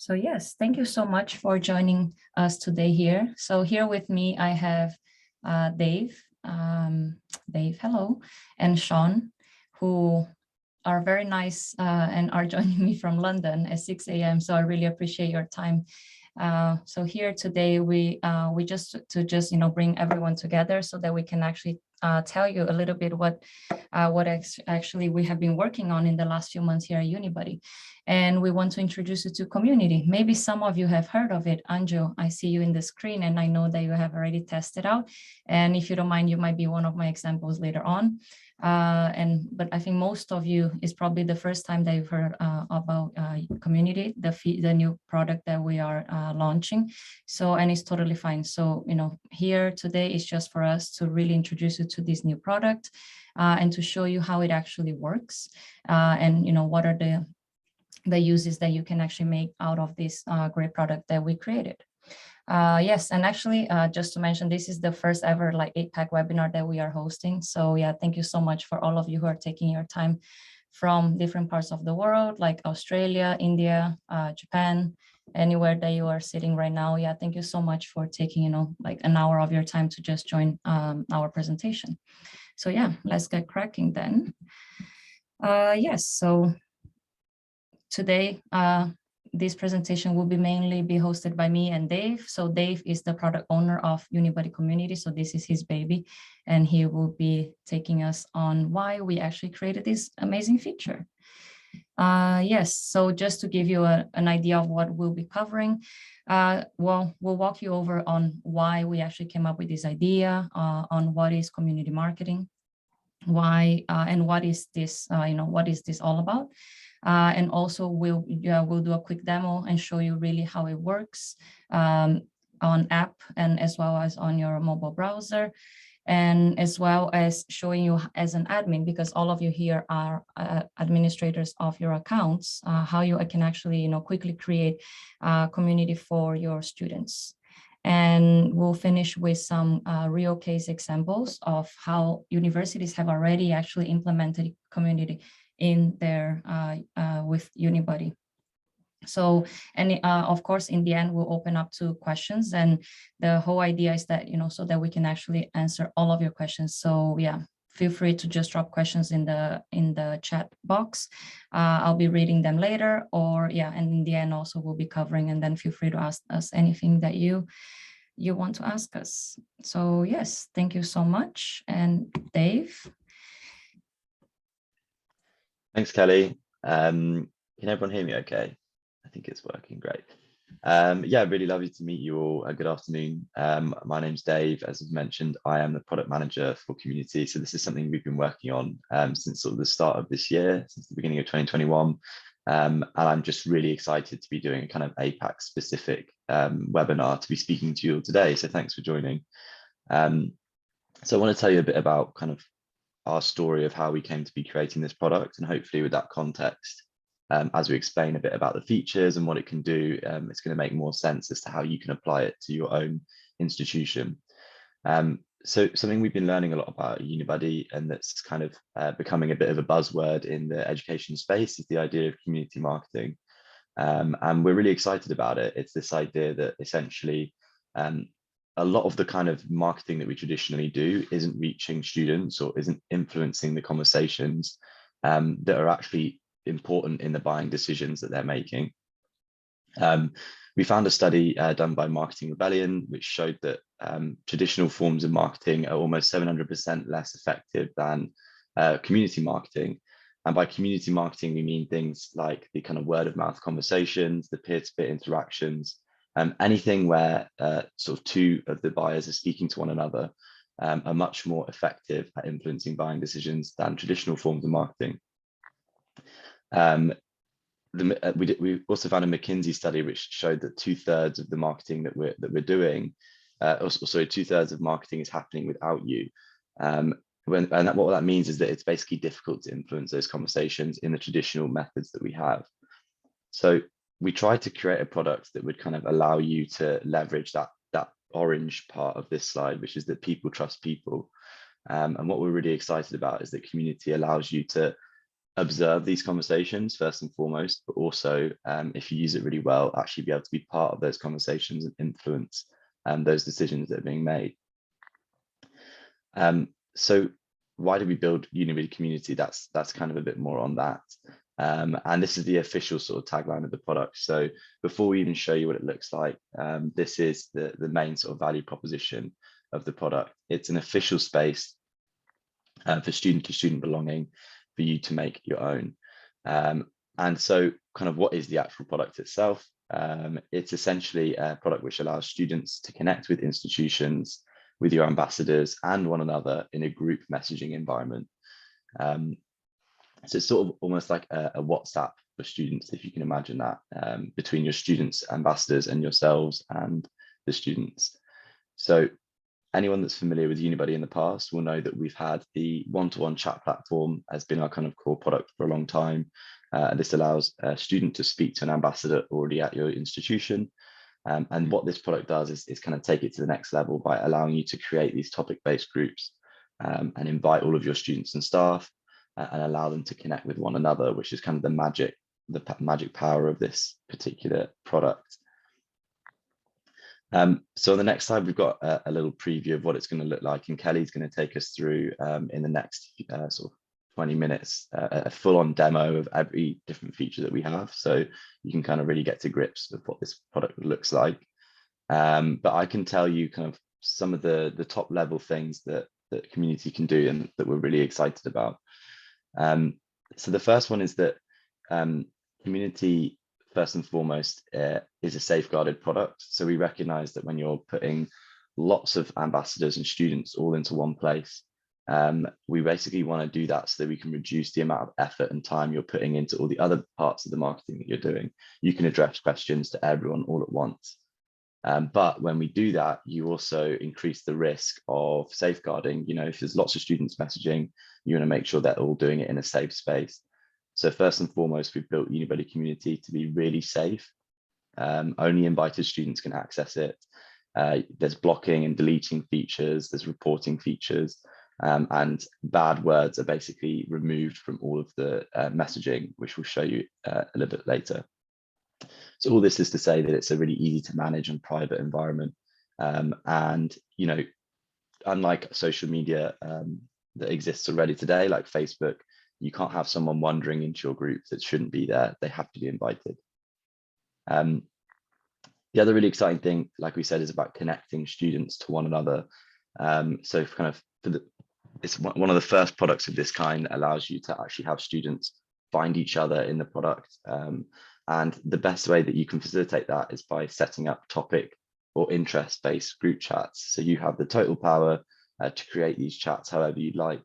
So yes, thank you so much for joining us today here. So here with me, I have Dave, Dave, hello, and Sean, who are very nice and are joining me from London at 6 a.m. So I really appreciate your time. So here today, we just bring everyone together so that we can actually tell you a little bit what actually we have been working on in the last few months here at Unibuddy. And we want to introduce you to community. Maybe some of you have heard of it. Anjo, I see you in the screen and I know that you have already tested out. And if you don't mind, you might be one of my examples later on. But I think most of you is probably the first time that you've heard about community, the new product that we are launching. So, and it's totally fine. So, here today is just for us to really introduce you to this new product and to show you how it actually works and, what are the uses that you can actually make out of this great product that we created. Yes, and actually, just to mention, this is the first ever APAC webinar that we are hosting. So yeah, thank you so much for all of you who are taking your time from different parts of the world, like Australia, India, Japan, anywhere that you are sitting right now. Yeah, thank you so much for taking, an hour of your time to just join our presentation. So yeah, let's get cracking then. Yes, so today, this presentation will mainly be hosted by me and Dave. So Dave is the product owner of Unibuddy Community. So this is his baby, and he will be taking us on why we actually created this amazing feature. Yes, so just to give you an idea of what we'll be covering, we'll walk you over on why we actually came up with this idea, on what is community marketing, why and what is this, what is this all about? And also we'll do a quick demo and show you really how it works on app and as well as on your mobile browser, and as well as showing you as an admin, because all of you here are administrators of your accounts, how you can actually quickly create a community for your students. And we'll finish with some real case examples of how universities have already actually implemented community in their with Unibuddy. So, and of course, in the end, we'll open up to questions, and the whole idea is that, so that we can actually answer all of your questions. So yeah, feel free to just drop questions in the chat box. I'll be reading them later, or yeah, and in the end also we'll be covering, and then feel free to ask us anything that you want to ask us. So yes, thank you so much. And Dave. Thanks, Kelly. Can everyone hear me okay? I think it's working great. Yeah, really lovely to meet you all. Good afternoon. My name's Dave. As I've mentioned, I am the product manager for community. So this is something we've been working on since sort of the start of this year, since the beginning of 2021. And I'm just really excited to be doing a kind of APAC specific webinar to be speaking to you all today. So thanks for joining. So I want to tell you a bit about kind of our story of how we came to be creating this product, and hopefully with that context, as we explain a bit about the features and what it can do, it's going to make more sense as to how you can apply it to your own institution. So something we've been learning a lot about at Unibuddy, and that's kind of becoming a bit of a buzzword in the education space, is the idea of community marketing. And we're really excited about it. It's this idea that essentially a lot of the kind of marketing that we traditionally do isn't reaching students or isn't influencing the conversations that are actually important in the buying decisions that they're making. We found a study done by Marketing Rebellion, which showed that traditional forms of marketing are almost 700% less effective than community marketing. And by community marketing, we mean things like the kind of word of mouth conversations, the peer-to-peer interactions, anything where sort of two of the buyers are speaking to one another are much more effective at influencing buying decisions than traditional forms of marketing. We also found a McKinsey study which showed that 2/3 of the marketing that we're doing, also 2/3 of marketing is happening without you. What that means is that it's basically difficult to influence those conversations in the traditional methods that we have. So we tried to create a product that would kind of allow you to leverage that orange part of this slide, which is that people trust people. And what we're really excited about is that community allows you to observe these conversations first and foremost, but also if you use it really well, actually be able to be part of those conversations and influence those decisions that are being made. So why do we build Unibuddy Community? That's kind of a bit more on that. And this is the official sort of tagline of the product. So before we even show you what it looks like, this is the main sort of value proposition of the product. It's an official space for student-to-student belonging for you to make your own. And so kind of what is the actual product itself? It's essentially a product which allows students to connect with institutions, with your ambassadors and one another in a group messaging environment. So it's sort of almost like a WhatsApp for students, if you can imagine that, between your students, ambassadors and yourselves and the students. So anyone that's familiar with Unibuddy in the past will know that we've had the one-to-one chat platform as been our kind of core product for a long time. This allows a student to speak to an ambassador already at your institution. And what this product does is kind of take it to the next level by allowing you to create these topic-based groups and invite all of your students and staff and allow them to connect with one another, which is kind of the magic power of this particular product. So on the next slide, we've got a little preview of what it's going to look like, and Kelly's going to take us through in the next sort of 20 minutes, a full-on demo of every different feature that we have. So you can kind of really get to grips with what this product looks like. But I can tell you kind of some of the top level things that community can do and that we're really excited about. So the first one is that community, first and foremost, is a safeguarded product. So we recognize that when you're putting lots of ambassadors and students all into one place, we basically want to do that so that we can reduce the amount of effort and time you're putting into all the other parts of the marketing that you're doing. You can address questions to everyone all at once. But when we do that, you also increase the risk of safeguarding. You know, if there's lots of students messaging, you want to make sure they're all doing it in a safe space. So first and foremost, we've built Unibuddy Community to be really safe. Only invited students can access it. There's blocking and deleting features, there's reporting features, and bad words are basically removed from all of the messaging, which we'll show you a little bit later. So all this is to say that it's a really easy to manage and private environment. And, you know, unlike social media that exists already today, like Facebook, you can't have someone wandering into your group that shouldn't be there. They have to be invited. The other really exciting thing, like we said, is about connecting students to one another. So kind of it's one of the first products of this kind that allows you to actually have students find each other in the product. And the best way that you can facilitate that is by setting up topic or interest-based group chats. So you have the total power to create these chats however you'd like.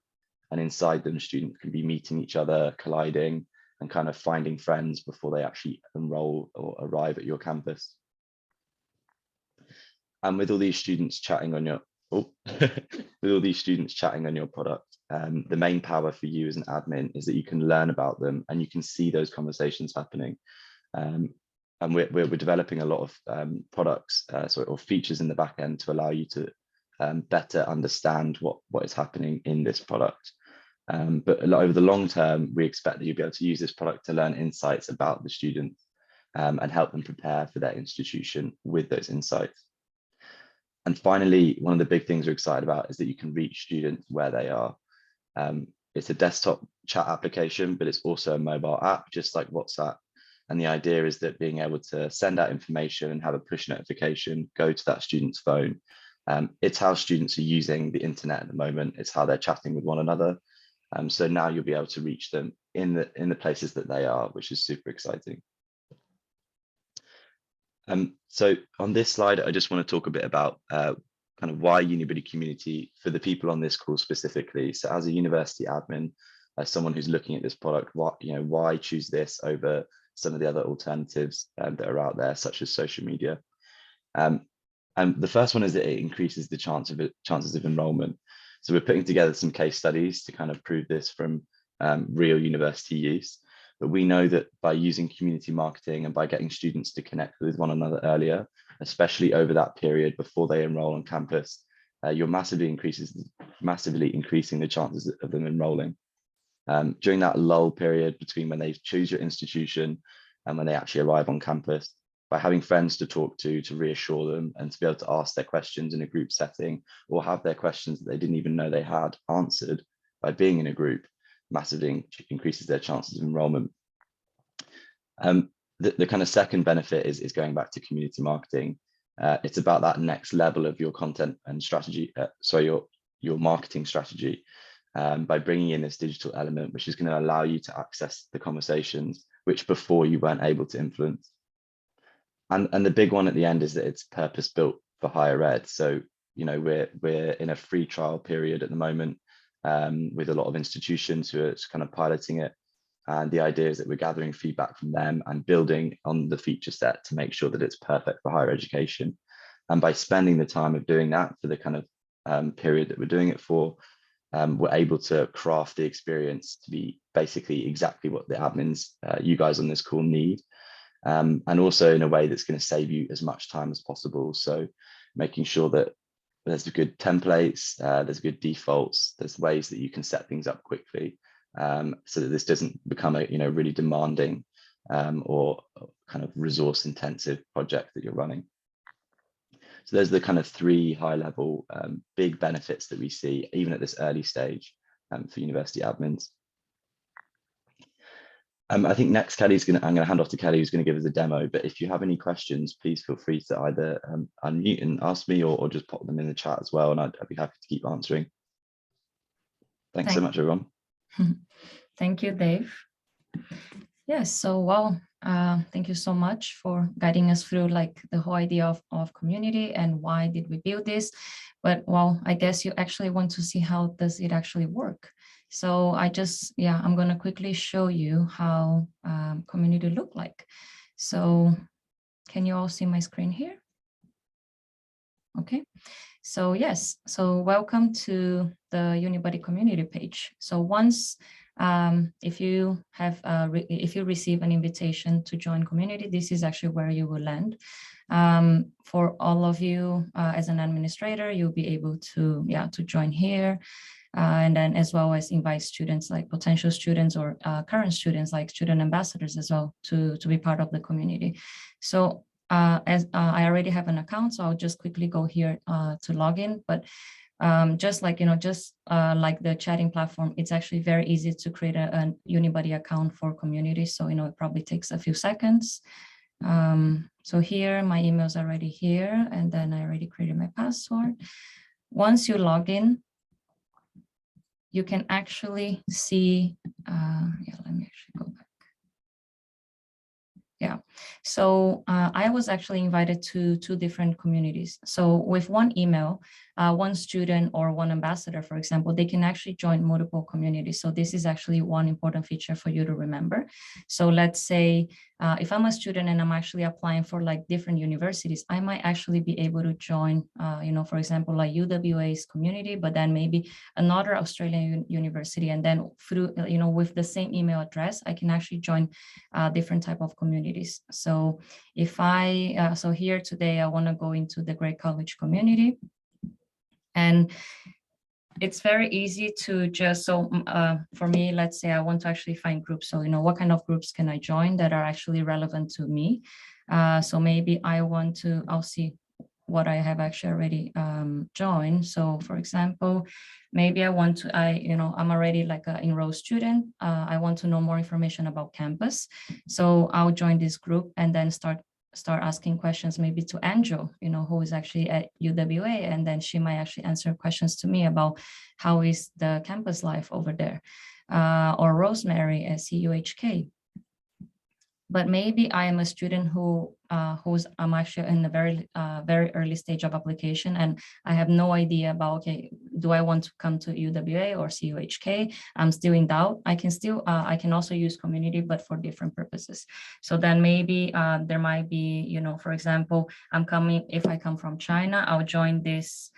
And inside them, students can be meeting each other, colliding, and kind of finding friends before they actually enroll or arrive at your campus. And with all these students chatting on your product, the main power for you as an admin is that you can learn about them and you can see those conversations happening. And we're developing a lot of products or features in the back end to allow you to better understand what is happening in this product. But over the long term, we expect that you'll be able to use this product to learn insights about the students and help them prepare for their institution with those insights. And finally, one of the big things we're excited about is that you can reach students where they are. It's a desktop chat application, but it's also a mobile app, just like WhatsApp. And the idea is that being able to send out information and have a push notification go to that student's phone. It's how students are using the internet at the moment. It's how they're chatting with one another. So now you'll be able to reach them in the places that they are, which is super exciting. So on this slide, I just want to talk a bit about kind of why Unibuddy Community for the people on this call specifically. So as a university admin, as someone who's looking at this product, why choose this over some of the other alternatives that are out there, such as social media? And the first one is that it increases the chances of enrollment. So we're putting together some case studies to kind of prove this from real university use. But we know that by using community marketing and by getting students to connect with one another earlier, especially over that period before they enroll on campus, you're massively increasing the chances of them enrolling. During that lull period between when they choose your institution and when they actually arrive on campus, by having friends to talk to reassure them and to be able to ask their questions in a group setting or have their questions that they didn't even know they had answered by being in a group, massively increases their chances of enrollment. The kind of second benefit is going back to community marketing. It's about that next level of your content and strategy, your marketing strategy, by bringing in this digital element, which is going to allow you to access the conversations which before you weren't able to influence. And the big one at the end is that it's purpose built for higher ed. So, you know, we're in a free trial period at the moment with a lot of institutions who are kind of piloting it. And the idea is that we're gathering feedback from them and building on the feature set to make sure that it's perfect for higher education. And by spending the time of doing that for the kind of period that we're doing it for, we're able to craft the experience to be basically exactly what the admins, you guys on this call need. And also in a way that's going to save you as much time as possible. So making sure that there's good templates, there's good defaults, there's ways that you can set things up quickly, so that this doesn't become a really demanding or kind of resource intensive project that you're running. So there's the kind of three high level big benefits that we see even at this early stage for university admins. I think next I'm going to hand off to Kelly, who's going to give us a demo. But if you have any questions, please feel free to either unmute and ask me or just pop them in the chat as well. And I'd be happy to keep answering. Thanks so much, everyone. Thank you, Dave. Yes, so well, thank you so much for guiding us through like the whole idea of community and why did we build this. But well, I guess you actually want to see how does it actually work. So I'm going to quickly show you how community look like. So can you all see my screen here? Okay. So yes, so welcome to the Unibuddy community page. So once, if you receive an invitation to join community, this is actually where you will land. For all of you as an administrator, you'll be able to join here. And then as well as invite students like potential students or current students like student ambassadors as well to be part of the community. So as I already have an account, so I'll just quickly go here to log in. But just like the chatting platform, it's actually very easy to create a Unibuddy account for community. So, it probably takes a few seconds. So here, my email is already here, and then I already created my password. Once you log in, you can actually see, let me actually go back. Yeah, so I was actually invited to two different communities. So with one email, one student or one ambassador, for example, they can actually join multiple communities. So this is actually one important feature for you to remember. So let's say if I'm a student and I'm actually applying for like different universities, I might actually be able to join, for example, like UWA's community, but then maybe another Australian university. And then through, with the same email address, I can actually join different type of communities. So if so here today, I want to go into the Great College community. And it's very easy to just, for me, let's say I want to actually find groups. So, what kind of groups can I join that are actually relevant to me? So maybe I'll see what I have actually already joined. So for example, maybe I'm already like an enrolled student. I want to know more information about campus. So I'll join this group and then start asking questions maybe to Angel, who is actually at UWA, and then she might actually answer questions to me about how is the campus life over there, or Rosemary at CUHK. But maybe I am a student I'm actually in a very early stage of application, and I have no idea about, okay, do I want to come to UWA or CUHK? I'm still in doubt. I can also use community, but for different purposes. So then maybe there might be, for example, if I come from China, I'll join this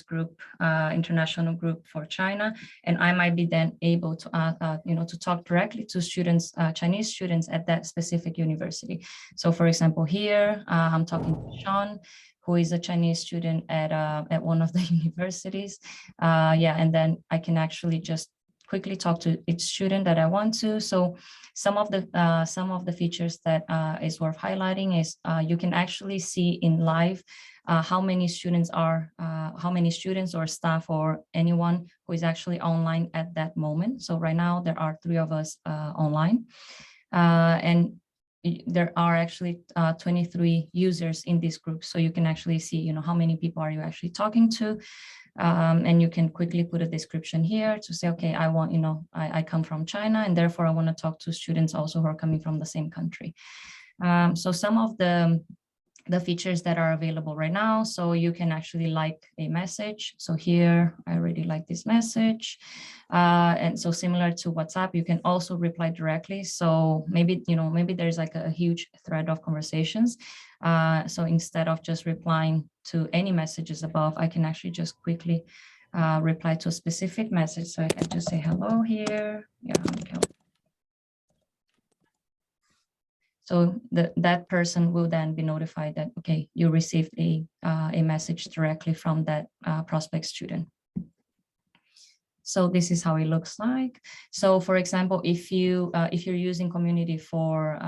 group, international group for China, and I might be then able to, to talk directly to students, Chinese students at that specific university. So, for example, here I'm talking to Sean, who is a Chinese student at one of the universities. And then I can actually just quickly talk to each student that I want to. So some of the features that is worth highlighting is you can actually see in live how many students or staff or anyone who is actually online at that moment. So right now there are 3 of us online, and there are actually 23 users in this group. So you can actually see, you know, how many people are you actually talking to. And you can quickly put a description here to say, okay, I want, you know, I come from China, and therefore I want to talk to students also who are coming from the same country. So some of the features that are available right now. So you can actually like a message. So here, I already like this message. And so similar to WhatsApp, you can also reply directly. So maybe, you know, maybe there's like a huge thread of conversations. So instead of just replying to any messages above, I can actually just quickly reply to a specific message. So I can just say hello here. Yeah, okay. So that person will then be notified that, okay, you received a message directly from that prospect student. So this is how it looks like. So for example, if you're using Community for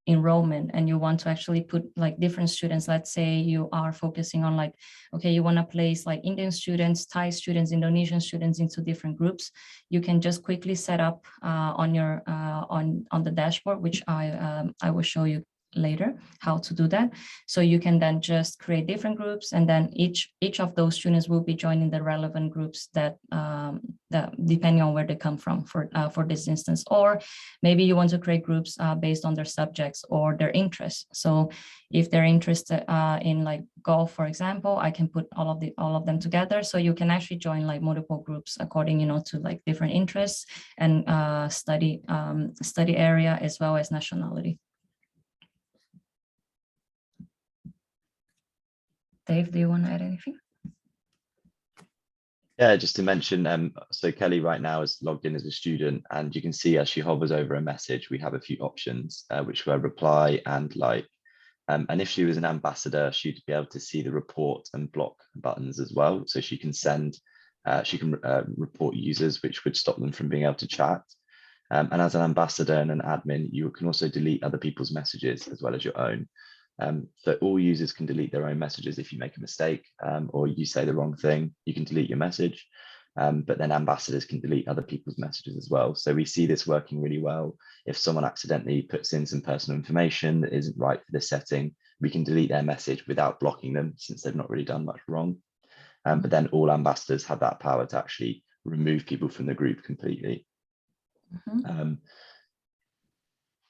enrollment and you want to actually put like different students, let's say you are focusing on like, okay, you want to place like Indian students, Thai students, Indonesian students into different groups, you can just quickly set up on your on the dashboard, which I will show you later how to do that. So you can then just create different groups, and then each of those students will be joining the relevant groups that depending on where they come from for this instance. Or maybe you want to create groups based on their subjects or their interests. So if they're interested in like golf, for example, I can put all of them together. So you can actually join like multiple groups according, you know, to like different interests and study area as well as nationality. Dave, do you want to add anything? Yeah, just to mention, so Kelly right now is logged in as a student, and you can see as she hovers over a message, we have a few options, which were reply and like. And if she was an ambassador, she'd be able to see the report and block buttons as well. So she can send, she can report users, which would stop them from being able to chat. And as an ambassador and an admin, you can also delete other people's messages as well as your own. So all users can delete their own messages if you make a mistake or you say the wrong thing, you can delete your message. But then ambassadors can delete other people's messages as well. So we see this working really well. If someone accidentally puts in some personal information that isn't right for this setting, we can delete their message without blocking them since they've not really done much wrong. But then all ambassadors have that power to actually remove people from the group completely. Mm-hmm.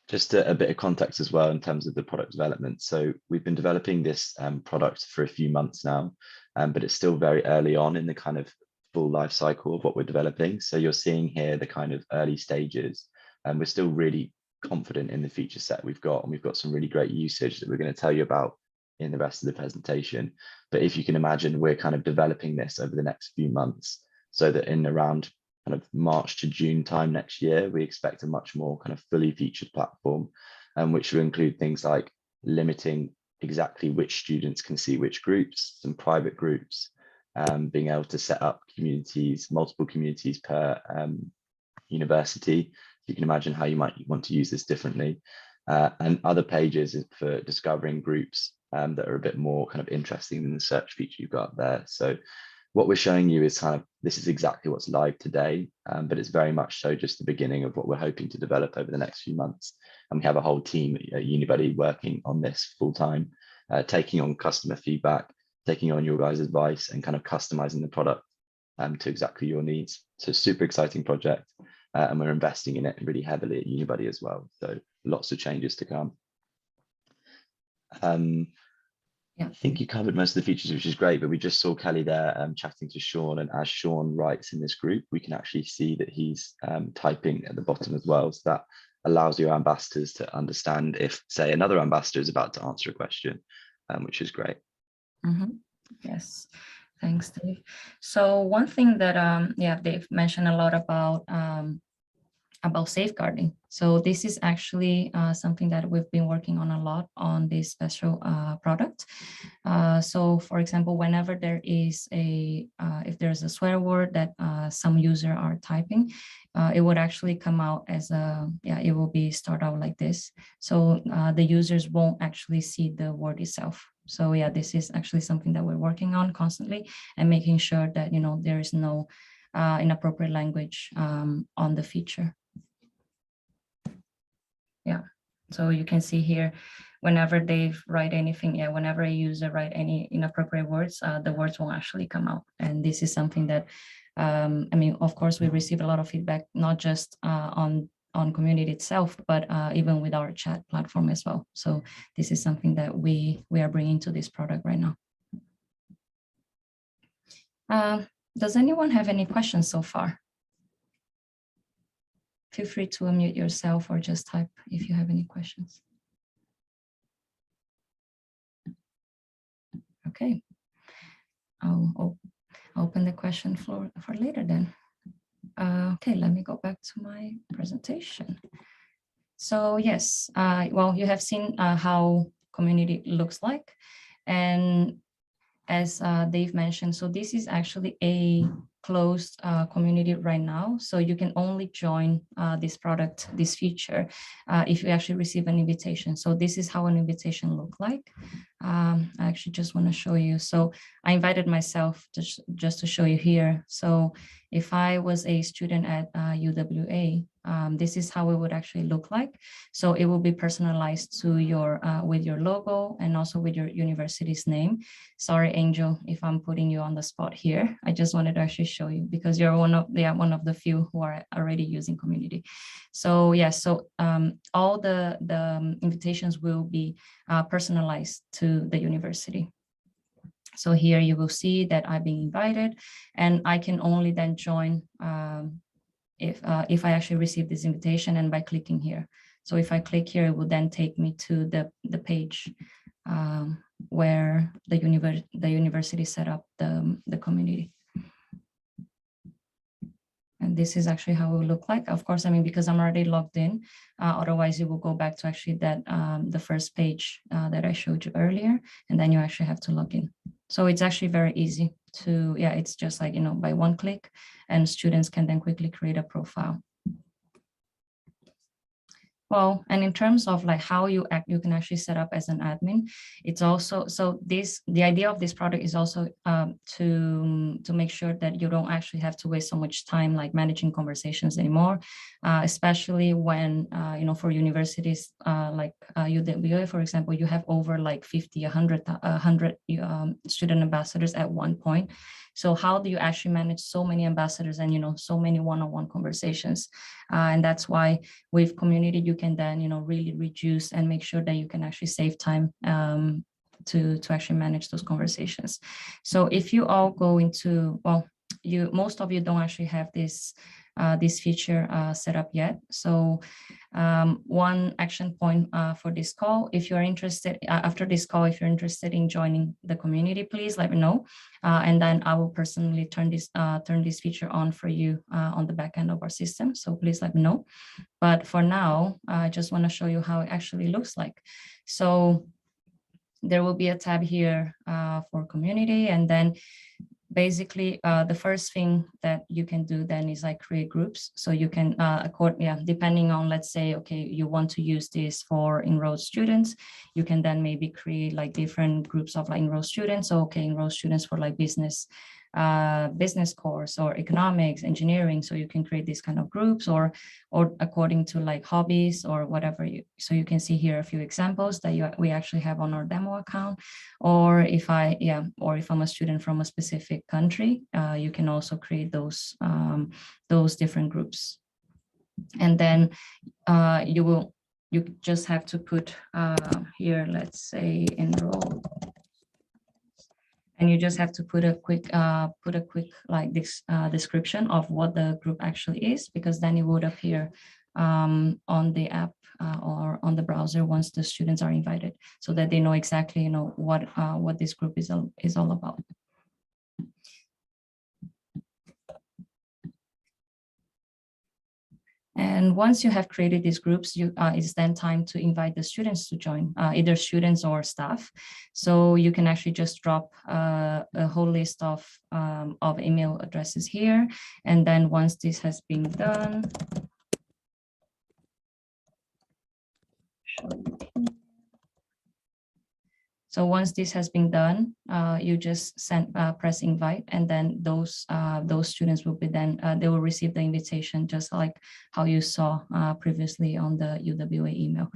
Just a bit of context as well in terms of the product development. So we've been developing this product for a few months now, but it's still very early on in the kind of full life cycle of what we're developing. So you're seeing here the kind of early stages, and we're still really confident in the feature set we've got, and we've got some really great usage that we're going to tell you about in the rest of the presentation. But if you can imagine, we're kind of developing this over the next few months so that in around kind of March to June time next year, we expect a much more kind of fully featured platform, which will include things like limiting exactly which students can see which groups, some private groups, being able to set up communities, multiple communities per university. You can imagine how you might want to use this differently. And other pages for discovering groups that are a bit more kind of interesting than the search feature you've got there. So what we're showing you is kind of, this is exactly what's live today, but it's very much so just the beginning of what we're hoping to develop over the next few months. And we have a whole team at Unibuddy working on this full time, taking on customer feedback, taking on your guys' advice and kind of customizing the product to exactly your needs. So super exciting project, and we're investing in it really heavily at Unibuddy as well. So lots of changes to come. Yeah. I think you covered most of the features, which is great, but we just saw Kelly there chatting to Sean, and as Sean writes in this group, we can actually see that he's typing at the bottom as well. So that allows your ambassadors to understand if, say, another ambassador is about to answer a question, which is great. Mm-hmm. Yes, thanks, Dave. So one thing that, yeah, Dave mentioned a lot about about safeguarding. So this is actually something that we've been working on a lot on this special product. So for example, whenever there is if there's a swear word that some user are typing, it would actually come out as it will be start out like this. So the users won't actually see the word itself. So yeah, this is actually something that we're working on constantly and making sure that, there is no inappropriate language on the feature. Yeah, so you can see here, whenever they write anything, whenever a user write any inappropriate words, the words won't actually come out. And this is something that, of course, we receive a lot of feedback, not just on community itself, but even with our chat platform as well. So this is something that we are bringing to this product right now. Does anyone have any questions so far? Feel free to unmute yourself or just type if you have any questions. Okay, I'll open the question for later then. Okay, let me go back to my presentation. So yes, well, you have seen how community looks like. And as Dave mentioned, so this is actually a closed community right now. So you can only join this product, this feature, if you actually receive an invitation. So this is how an invitation look like. I actually just want to show you. So I invited myself just to show you here. So if I was a student at UWA, this is how it would actually look like. So it will be personalized to your with your logo and also with your university's name. Sorry, Angel, if I'm putting you on the spot here. I just wanted to actually show you because you're one of the few who are already using community. So yeah, so all the invitations will be personalized to the university. So here you will see that I've been invited, and I can only then join if I actually receive this invitation and by clicking here. So if I click here, it will then take me to the page where the university set up the community. And this is actually how it will look like. Of course, because I'm already logged in, otherwise you will go back to actually that the first page that I showed you earlier, and then you actually have to log in. So it's actually very easy to, it's just like, by one click, and students can then quickly create a profile. Well, and in terms of like how you can actually set up as an admin, it's also, so the idea of this product is also to make sure that you don't actually have to waste so much time like managing conversations anymore, especially when, for universities like UWA, for example, you have over like 50, 100 student ambassadors at one point. So how do you actually manage so many ambassadors and, so many one-on-one conversations? And that's why with community, you can then, really reduce and make sure that you can actually save time to actually manage those conversations. So if you all go into, well, most of you don't actually have this feature set up yet. So one action point for this call, if you're interested, after this call, if you're interested in joining the community, please let me know. And then I will personally turn this feature on for you on the back end of our system. So please let me know. But for now, I just want to show you how it actually looks like. So there will be a tab here for community, and then basically, the first thing that you can do then is like create groups. So you can, depending on, let's say, okay, you want to use this for enrolled students, you can then maybe create like different groups of like enrolled students. So, okay, enrolled students for like business course or economics, engineering. So you can create these kind of groups or according to like hobbies or whatever. So you can see here a few examples that we actually have on our demo account. Or if I'm a student from a specific country, you can also create those different groups. And then you just have to put here, let's say enroll. And you just have to put a quick like this description of what the group actually is, because then it would appear on the app or on the browser once the students are invited, so that they know exactly what this group is all about. And And once you have created these groups, it's then time to invite the students to join, either students or staff. So you can actually just drop a whole list of email addresses here. And then once this has been done, so once this has been done, you just press invite, and then those students will be they will receive the invitation just like how you saw previously on the UWA email.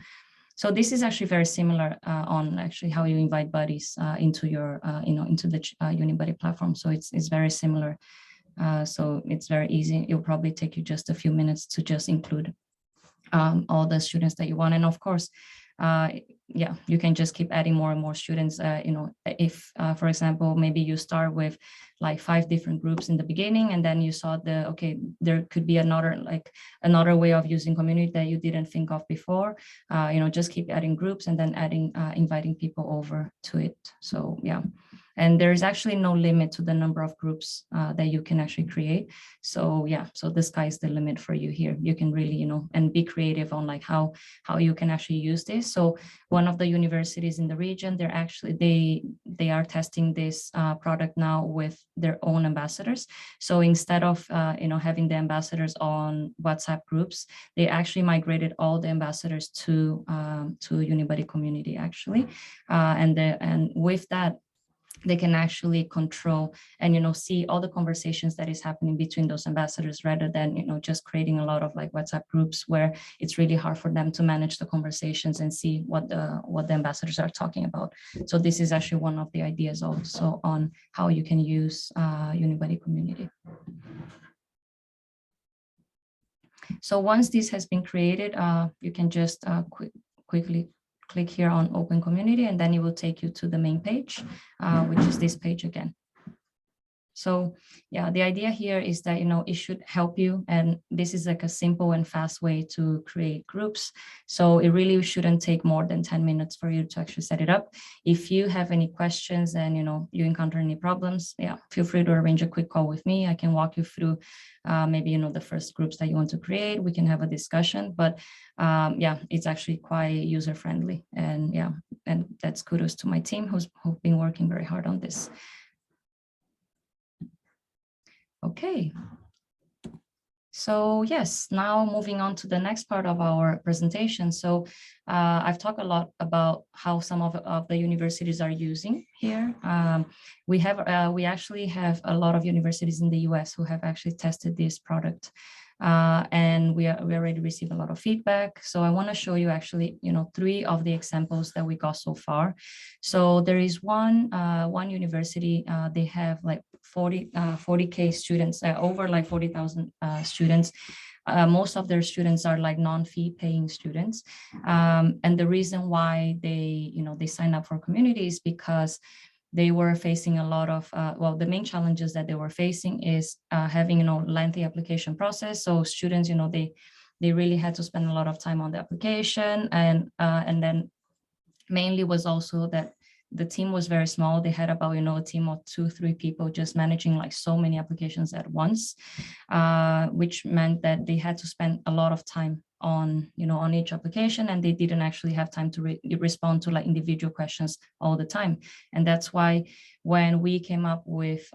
So this is actually very similar on actually how you invite buddies into your into the Unibuddy platform. So it's very similar. So it's very easy. It'll probably take you just a few minutes to just include all the students that you want, and of course. Yeah, you can just keep adding more and more students. If, for example, maybe you start with like 5 different groups in the beginning, and then you saw okay, there could be another way of using community that you didn't think of before. Just keep adding groups and then inviting people over to it. So yeah. And there is actually no limit to the number of groups that you can actually create. So yeah, so the sky is the limit for you here. You can really, and be creative on like how you can actually use this. So one of the universities in the region, they are testing this product now with their own ambassadors. So instead of having the ambassadors on WhatsApp groups, they actually migrated all the ambassadors to Unibuddy Community actually, and with that, they can actually control and see all the conversations that is happening between those ambassadors, rather than just creating a lot of like WhatsApp groups where it's really hard for them to manage the conversations and see what the ambassadors are talking about. So this is actually one of the ideas also on how you can use Unibuddy Community. So once this has been created, you can just quickly click here on Open Community, and then it will take you to the main page, which is this page again. So yeah, the idea here is that, it should help you. And this is like a simple and fast way to create groups. So it really shouldn't take more than 10 minutes for you to actually set it up. If you have any questions and, you encounter any problems, yeah, feel free to arrange a quick call with me. I can walk you through maybe, the first groups that you want to create. We can have a discussion, but yeah, it's actually quite user friendly. And yeah, and that's kudos to my team who've been working very hard on this. Okay, so yes, now moving on to the next part of our presentation. So I've talked a lot about how some of the universities are using here. We actually have a lot of universities in the US who have actually tested this product. And we already received a lot of feedback. So I want to show you actually, 3 of the examples that we got so far. So there is one university, they have like 40K students, over like 40,000 students. Most of their students are like non-fee paying students. And the reason why they sign up for community is because they were facing a lot of, the main challenges that they were facing is having, lengthy application process. So students, they really had to spend a lot of time on the application, and then mainly was also that the team was very small. They had about, a team of 2-3 people just managing like so many applications at once, which meant that they had to spend a lot of time on, on each application, and they didn't actually have time to respond to like individual questions all the time. And that's why when we came up with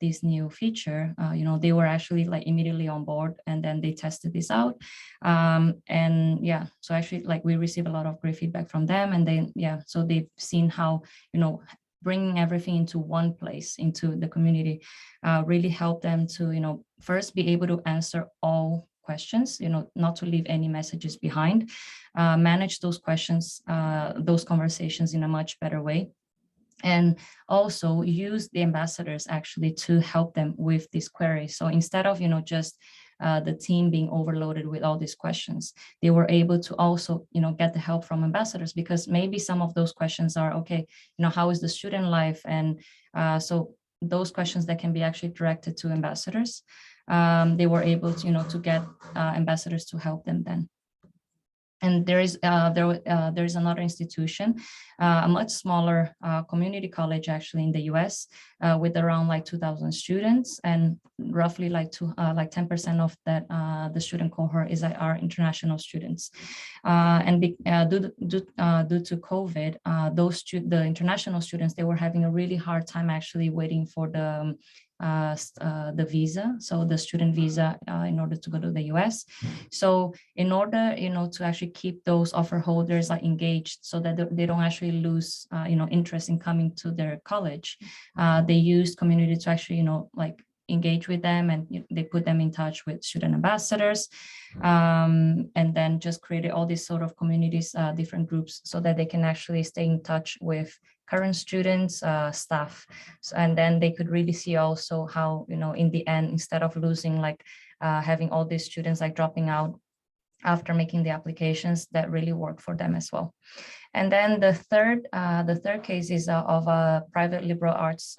this new feature, they were actually like immediately on board, and then they tested this out. And yeah, so actually like we received a lot of great feedback from them, and then yeah, so they've seen how, bringing everything into one place, into the community, really helped them to, first be able to answer all questions, not to leave any messages behind, manage those questions, those conversations in a much better way, and also use the ambassadors actually to help them with this query. So instead of, just the team being overloaded with all these questions, they were able to also, get the help from ambassadors, because maybe some of those questions are, okay, how is the student life? And so those questions that can be actually directed to ambassadors, they were able to, to get ambassadors to help them then. And there is another institution, a much smaller community college actually in the US, with around like 2,000 students, and roughly like 10% of that the student cohort are international students. And due to COVID, the international students, they were having a really hard time actually waiting for the visa, so the student visa, in order to go to the US. So in order, to actually keep those offer holders like engaged, so that they don't actually lose, interest in coming to their college, they used community to actually, like engage with them, and they put them in touch with student ambassadors, and then just created all these sort of communities, different groups, so that they can actually stay in touch with current students, staff. So, and then they could really see also how, in the end, instead of losing, like having all these students like dropping out after making the applications, that really worked for them as well. And then the third case is of a private liberal arts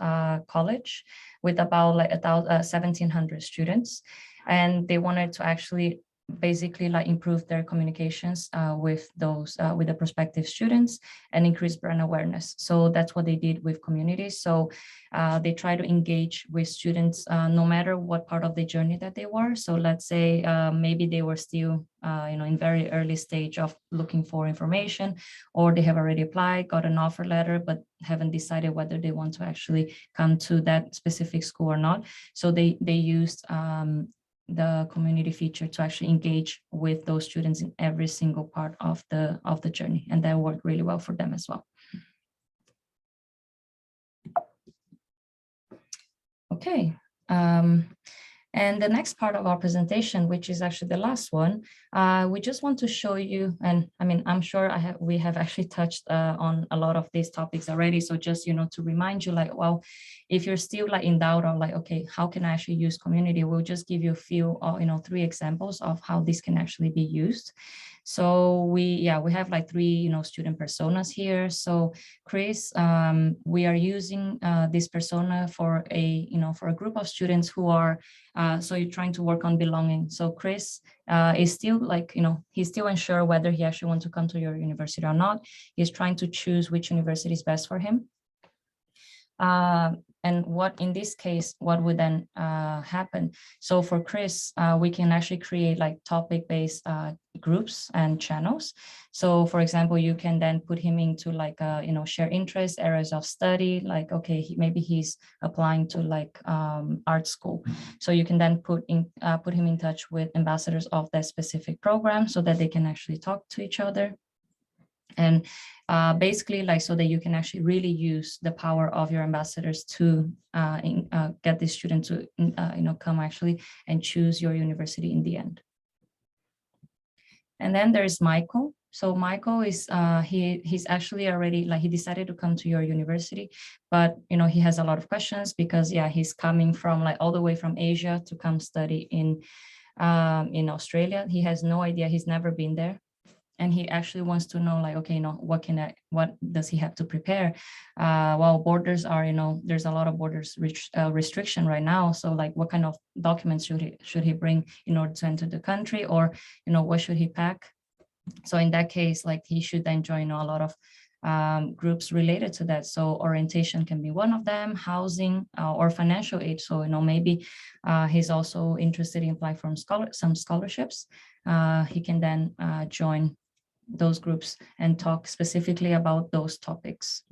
college with about like 1,700 students, and they wanted to actually basically like improve their communications with the prospective students and increase brand awareness. So that's what they did with communities. So they try to engage with students no matter what part of the journey that they were. So let's say maybe they were still in very early stage of looking for information, or they have already applied, got an offer letter, but haven't decided whether they want to actually come to that specific school or not. So they used the community feature to actually engage with those students in every single part of the journey, and that worked really well for them as well. Okay. And the next part of our presentation, which is actually the last one, we just want to show you, and I mean, I'm sure we have actually touched on a lot of these topics already. So just, to remind you, like, well, if you're still like in doubt or like, okay, how can I actually use community? We'll just give you a few, 3 examples of how this can actually be used. So we have like 3, student personas here. So Chris, we are using this persona for a group of students who are, so you're trying to work on belonging. So Chris is still like, he's still unsure whether he actually wants to come to your university or not. He's trying to choose which university is best for him. And what in this case, what would then happen? So for Chris, we can actually create like topic-based groups and channels. So for example, you can then put him into like, share interest, areas of study, like, okay, maybe he's applying to like art school. So you can then put him in touch with ambassadors of that specific program so that they can actually talk to each other. And basically like so that you can actually really use the power of your ambassadors to get the student to come actually and choose your university in the end. And then there's Michael. So Michael is he's actually already like he decided to come to your university, but he has a lot of questions because he's coming from like all the way from Asia to come study in Australia. He has no idea, he's never been there. And he actually wants to know, like, okay, what does he have to prepare? While borders are, there's a lot of borders restriction right now. So like, what kind of documents should he bring in order to enter the country, or, what should he pack? So in that case, like he should then join a lot of groups related to that. So orientation can be one of them, housing or financial aid. So, maybe he's also interested in applying for some scholarships. He can then join those groups and talk specifically about those topics.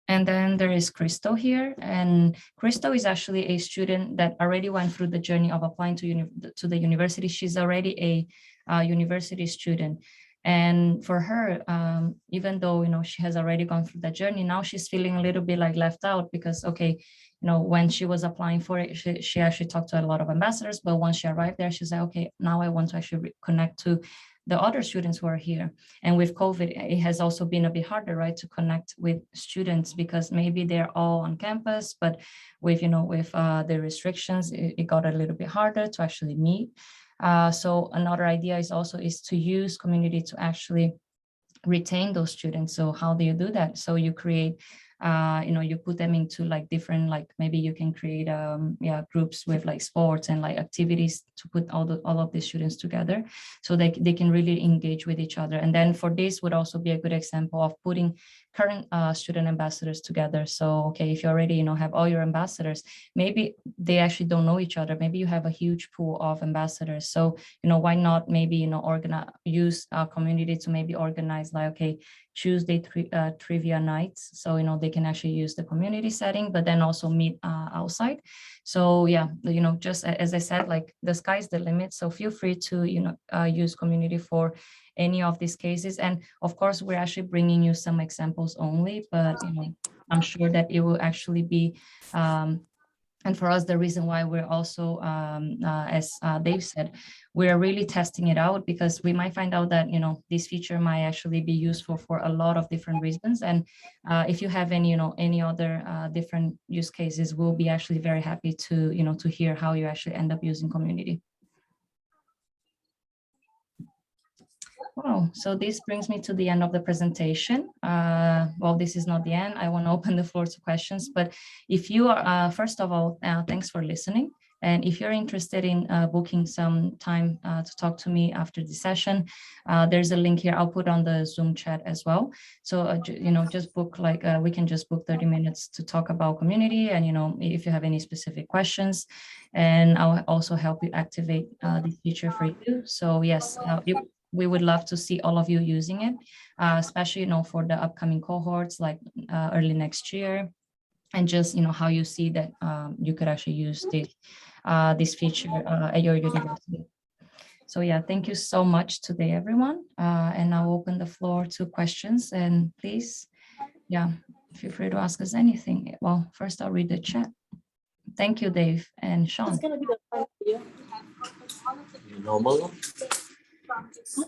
And then there is Crystal here, and Crystal is actually a student that already went through the journey of applying to the university. She's already a university student. And for her, even though, she has already gone through that journey, now she's feeling a little bit like left out because, okay, when she was applying for it, she actually talked to a lot of ambassadors, but once she arrived there, she's like, okay, now I want to actually connect to the other students who are here. And with COVID, it has also been a bit harder, right, to connect with students because maybe they're all on campus, but with the restrictions, it got a little bit harder to actually meet. So another idea is to use community to actually retain those students. So how do you do that? So you create you put them into like different, like maybe you can create groups with like sports and like activities to put all of these students together, so they can really engage with each other. And then for this would also be a good example of putting current student ambassadors together. So okay, if you already have all your ambassadors, maybe they actually don't know each other, maybe you have a huge pool of ambassadors, so why not maybe use our community to maybe organize like, okay, Tuesday trivia nights, so they can actually use the community setting, but then also meet outside. So yeah, just as I said, like the sky's the limit, so feel free to use community for any of these cases. And of course, we're actually bringing you some examples only, but I'm sure that it will actually be and for us, the reason why we're also, as Dave said, we're really testing it out, because we might find out that, this feature might actually be useful for a lot of different reasons. And if you have any, any other different use cases, we'll be actually very happy to, to hear how you actually end up using community. Wow, so this brings me to the end of the presentation. Well, this is not the end. I want to open the floor to questions, but if you are, first of all, thanks for listening. And if you're interested in booking some time to talk to me after the session, there's a link here. I'll put on the Zoom chat as well. So, just book like, we can just book 30 minutes to talk about community. And, if you have any specific questions, and I'll also help you activate this feature for you. So yes, we would love to see all of you using it, especially, for the upcoming cohorts, like early next year, and just, how you see that you could actually use this feature at your university. So yeah, thank you so much today, everyone. And I'll open the floor to questions, and please, yeah, feel free to ask us anything. Well, first I'll read the chat. Thank you, Dave and Sean. It's gonna be the fun video. Normal. If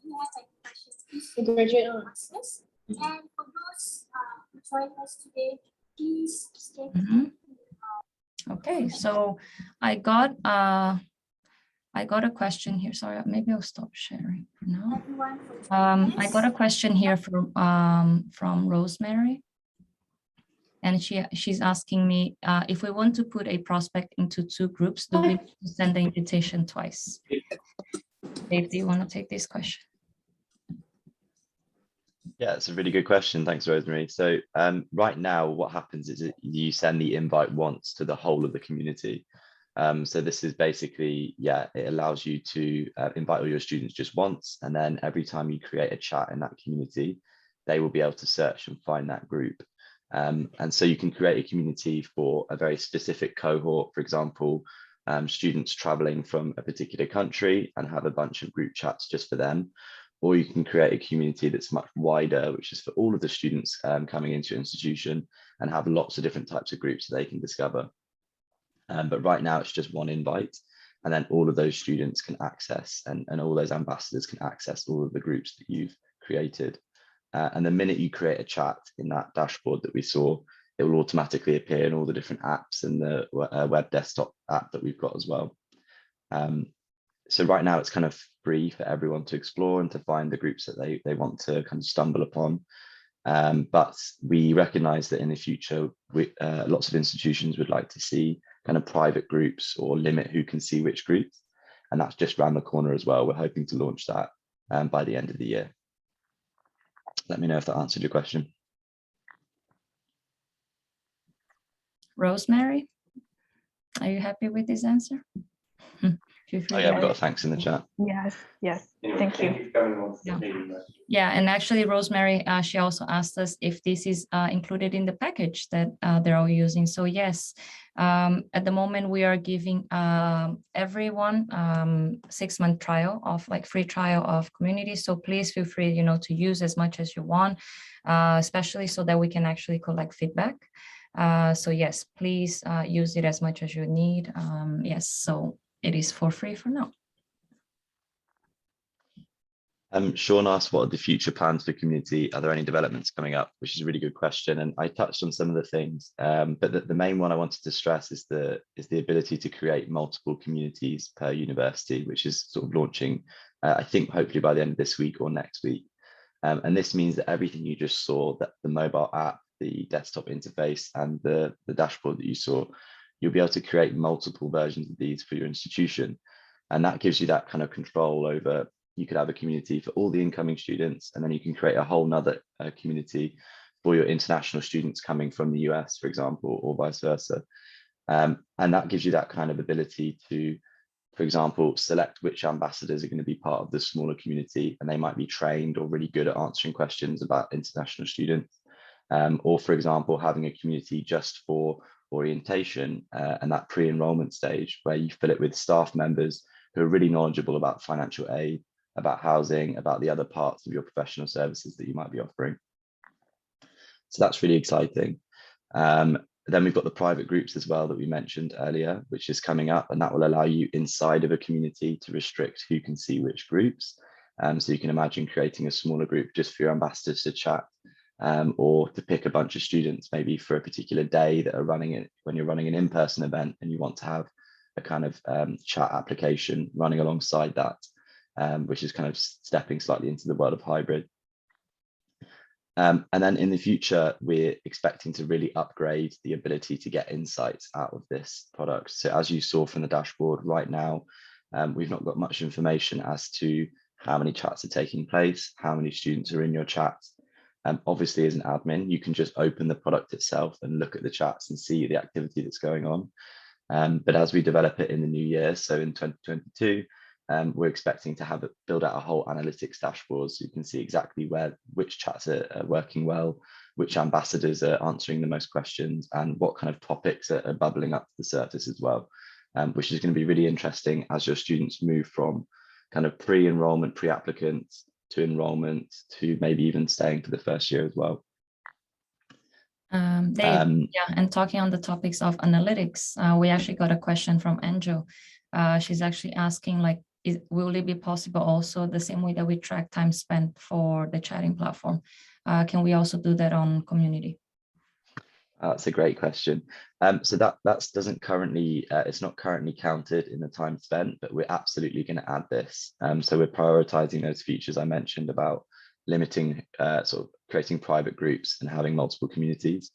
you have any questions, please Graduate on. ask us. And for those who joined us today, please stay. Okay, so I got a question here. Sorry, maybe I'll stop sharing for now. I got a question here from Rosemary. And she's asking me if we want to put a prospect into 2 groups, do we need to send the invitation twice? Dave, do you want to take this question? Yeah, it's a really good question. Thanks, Rosemary. So right now, what happens is that you send the invite once to the whole of the community. So this is basically, it allows you to invite all your students just once, and then every time you create a chat in that community, they will be able to search and find that group. And so you can create a community for a very specific cohort, for example, students traveling from a particular country, and have a bunch of group chats just for them. Or you can create a community that's much wider, which is for all of the students coming into your institution, and have lots of different types of groups that they can discover. But right now it's just one invite, and then all of those students can access, and all those ambassadors can access all of the groups that you've created. And the minute you create a chat in that dashboard that we saw, it will automatically appear in all the different apps and the web desktop app that we've got as well. So right now it's kind of free for everyone to explore and to find the groups that they want to kind of stumble upon. But we recognize that in the future, lots of institutions would like to see kind of private groups, or limit who can see which groups. And that's just around the corner as well. We're hoping to launch that by the end of the year. Let me know if that answered your question. Rosemary, are you happy with this answer? Oh yeah, we've got a thanks in the chat. Yes, thank you. Yeah, and actually Rosemary, she also asked us if this is included in the package that they're all using. So yes, at the moment we are giving everyone 6-month trial of free trial of community. So please feel free, to use as much as you want, especially so that we can actually collect feedback. So yes, please use it as much as you need. Yes, so it is for free for now. Sean asked, what are the future plans for community? Are there any developments coming up? Which is a really good question. And I touched on some of the things, but the main one I wanted to stress is the ability to create multiple communities per university, which is sort of launching, I think hopefully by the end of this week or next week. And this means that everything you just saw, that the mobile app, the desktop interface, and the dashboard that you saw, you'll be able to create multiple versions of these for your institution. And that gives you that kind of control over, you could have a community for all the incoming students, and then you can create a whole nother community for your international students coming from the US, for example, or vice versa. And that gives you that kind of ability to, for example, select which ambassadors are going to be part of the smaller community, and they might be trained or really good at answering questions about international students. Or, for example, having a community just for orientation and that pre-enrollment stage, where you fill it with staff members who are really knowledgeable about financial aid, about housing, about the other parts of your professional services that you might be offering. So that's really exciting. Then we've got the private groups as well that we mentioned earlier, which is coming up, and that will allow you inside of a community to restrict who can see which groups. So you can imagine creating a smaller group just for your ambassadors to chat, or to pick a bunch of students maybe for a particular day that are running it when you're running an in-person event and you want to have a kind of chat application running alongside that, which is kind of stepping slightly into the world of hybrid. And then in the future, we're expecting to really upgrade the ability to get insights out of this product. So as you saw from the dashboard right now, we've not got much information as to how many chats are taking place, how many students are in your chats. Obviously, as an admin, you can just open the product itself and look at the chats and see the activity that's going on. But as we develop it in the new year, so in 2022, we're expecting to have it build out a whole analytics dashboard, so you can see exactly which chats are working well, which ambassadors are answering the most questions, and what kind of topics are bubbling up to the surface as well, which is going to be really interesting as your students move from kind of pre-enrollment, pre-applicants to enrollment to maybe even staying for the first year as well. Dave, yeah, and talking on the topics of analytics, we actually got a question from Angel. She's actually asking, like, will it be possible also the same way that we track time spent for the chatting platform? Can we also do that on community? That's a great question. So that doesn't currently, it's not currently counted in the time spent, but we're absolutely going to add this. So we're prioritizing those features I mentioned about limiting, sort of creating private groups and having multiple communities.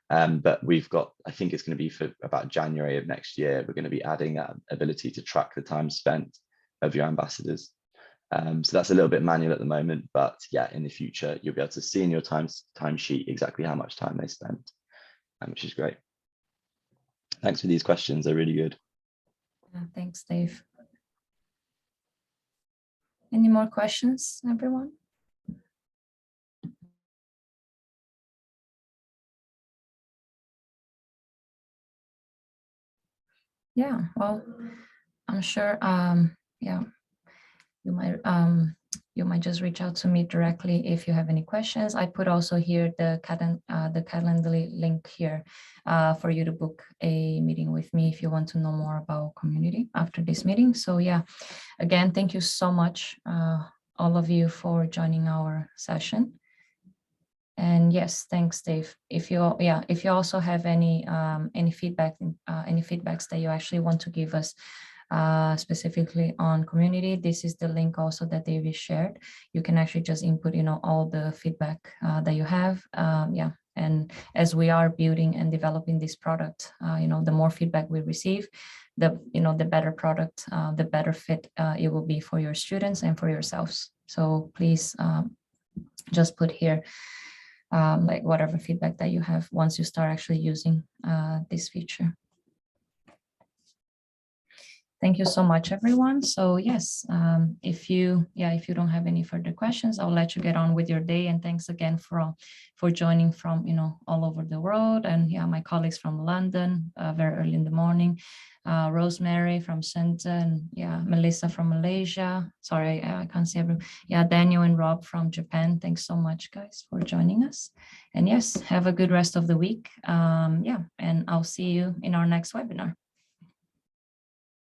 But we've got, I think it's going to be for about January of next year, we're going to be adding that ability to track the time spent of your ambassadors. So that's a little bit manual at the moment, but yeah, in the future, you'll be able to see in your timesheet exactly how much time they spent, which is great. Thanks for these questions, they're really good. Thanks, Dave. Any more questions, everyone? Yeah, well, I'm sure, yeah, you might just reach out to me directly if you have any questions. I put also here the Calendly link here for you to book a meeting with me if you want to know more about community after this meeting. So yeah, again, thank you so much, all of you, for joining our session. And yes, thanks, Dave. If you also have any feedback, any feedbacks that you actually want to give us, specifically on community, this is the link also that David shared. You can actually just input, all the feedback that you have. Yeah, and as we are building and developing this product, the more feedback we receive, the better product, the better fit it will be for your students and for yourselves. So please just put here like whatever feedback that you have once you start actually using this feature. Thank you so much, everyone. So yes, if you don't have any further questions, I'll let you get on with your day. And thanks again for joining from all over the world. And yeah, my colleagues from London, very early in the morning, Rosemary from Shenzhen, yeah, Melissa from Malaysia. Sorry, I can't see everyone. Yeah, Daniel and Rob from Japan. Thanks so much, guys, for joining us. And yes, have a good rest of the week. Yeah, and I'll see you in our next webinar.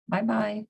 Bye-bye.